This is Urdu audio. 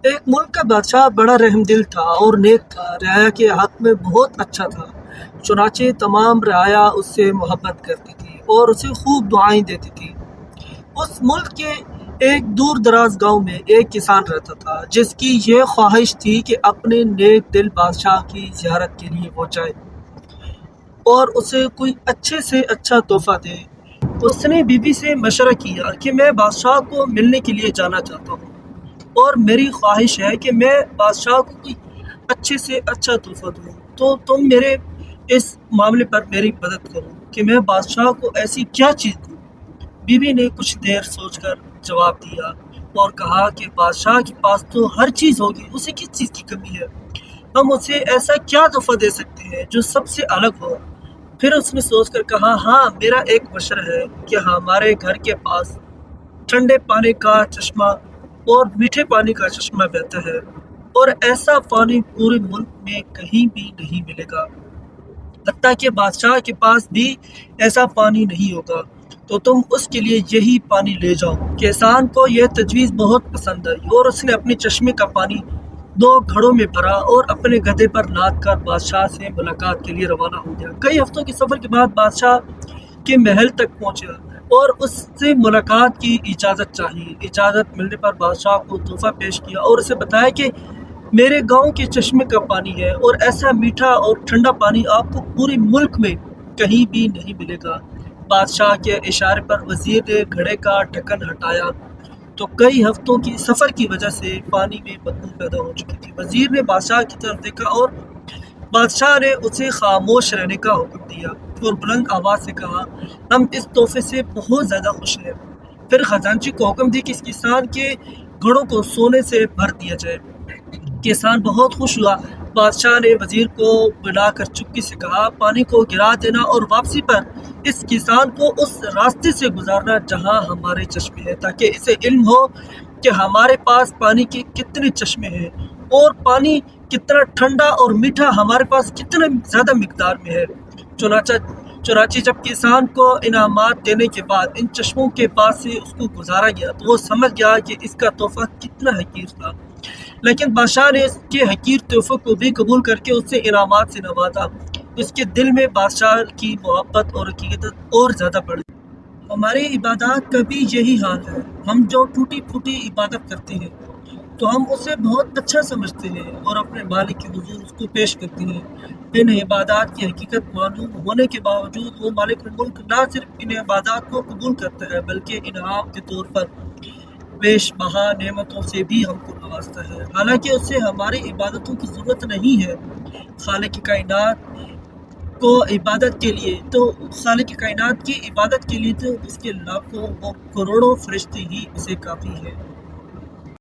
ایک ملک کا بادشاہ بڑا رحم دل تھا اور نیک تھا، رعایا کے حق میں بہت اچھا تھا۔ چنانچہ تمام رعایا اس سے محبت کرتی تھی اور اسے خوب دعائیں دیتی تھی۔ اس ملک کے ایک دور دراز گاؤں میں ایک کسان رہتا تھا جس کی یہ خواہش تھی کہ اپنے نیک دل بادشاہ کی زیارت کے لیے وہ جائے اور اسے کوئی اچھے سے اچھا تحفہ دے۔ اس نے بیوی سے مشورہ کیا کہ میں بادشاہ کو ملنے کے لیے جانا چاہتا ہوں اور میری خواہش ہے کہ میں بادشاہ کو کوئی اچھے سے اچھا تحفہ دوں، تو تم میرے اس معاملے پر میری مدد کرو کہ میں بادشاہ کو ایسی کیا چیز دوں۔ بیوی نے کچھ دیر سوچ کر جواب دیا اور کہا کہ بادشاہ کے پاس تو ہر چیز ہوگی، اسے کس چیز کی کمی ہے؟ ہم اسے ایسا کیا تحفہ دے سکتے ہیں جو سب سے الگ ہو؟ پھر اس نے سوچ کر کہا، ہاں، میرا ایک مشورہ ہے کہ ہمارے گھر کے پاس ٹھنڈے پانی کا چشمہ اور میٹھے پانی کا چشمہ بہتا ہے، اور ایسا پانی پورے ملک میں کہیں بھی نہیں ملے گا، حتیٰ کہ بادشاہ کے پاس بھی ایسا پانی نہیں ہوگا، تو تم اس کے لیے یہی پانی لے جاؤ۔ کسان کو یہ تجویز بہت پسند آئی اور اس نے اپنے چشمے کا پانی 2 گھڑوں میں بھرا اور اپنے گدھے پر لاد کر بادشاہ سے ملاقات کے لیے روانہ ہو گیا۔ کئی ہفتوں کے سفر کے بعد بادشاہ کے محل تک پہنچا اور اس سے ملاقات کی اجازت چاہی۔ اجازت ملنے پر بادشاہ کو تحفہ پیش کیا اور اسے بتایا کہ میرے گاؤں کے چشمے کا پانی ہے اور ایسا میٹھا اور ٹھنڈا پانی آپ کو پورے ملک میں کہیں بھی نہیں ملے گا۔ بادشاہ کے اشارے پر وزیر نے گھڑے کا ڈھکن ہٹایا تو کئی ہفتوں کی سفر کی وجہ سے پانی میں بدبو پیدا ہو چکی تھی۔ وزیر نے بادشاہ کی طرف دیکھا اور بادشاہ نے اسے خاموش رہنے کا حکم دیا اور بلند آواز سے کہا، ہم اس تحفے سے بہت زیادہ خوش ہیں۔ پھر خزانچی کو حکم دی کہ اس کسان کے گھڑوں کو سونے سے بھر دیا جائے۔ کسان بہت خوش ہوا۔ بادشاہ نے وزیر کو بلا کر چپکے سے کہا، پانی کو گرا دینا اور واپسی پر اس کسان کو اس راستے سے گزارنا جہاں ہمارے چشمے ہیں، تاکہ اسے علم ہو کہ ہمارے پاس پانی کے کتنے چشمے ہیں اور پانی کتنا ٹھنڈا اور میٹھا ہمارے پاس کتنا زیادہ مقدار میں ہے۔ چنانچہ جب کسان کو انعامات دینے کے بعد ان چشموں کے پاس سے اس کو گزارا گیا تو وہ سمجھ گیا کہ اس کا تحفہ کتنا حقیر تھا، لیکن بادشاہ نے اس کے حقیر تحفے کو بھی قبول کر کے اس سے انعامات سے نوازا۔ اس کے دل میں بادشاہ کی محبت اور عقیدت اور زیادہ بڑھ گئی۔ ہماری عبادات کا بھی یہی حال ہے۔ ہم جو ٹوٹی پھوٹی عبادت کرتے ہیں تو ہم اسے بہت اچھا سمجھتے ہیں اور اپنے مالک کے حضور اس کو پیش کرتے ہیں۔ ان عبادات کی حقیقت معلوم ہونے کے باوجود وہ مالک الملک نہ صرف ان عبادات کو قبول کرتا ہے بلکہ انعام کے طور پر بیش بہا نعمتوں سے بھی ہم کو نوازتا ہے، حالانکہ اسے ہماری عبادتوں کی ضرورت نہیں ہے۔ خالق کائنات کی عبادت کے لیے تو اس کے لاکھوں اور کروڑوں فرشتے ہی اسے کافی ہے۔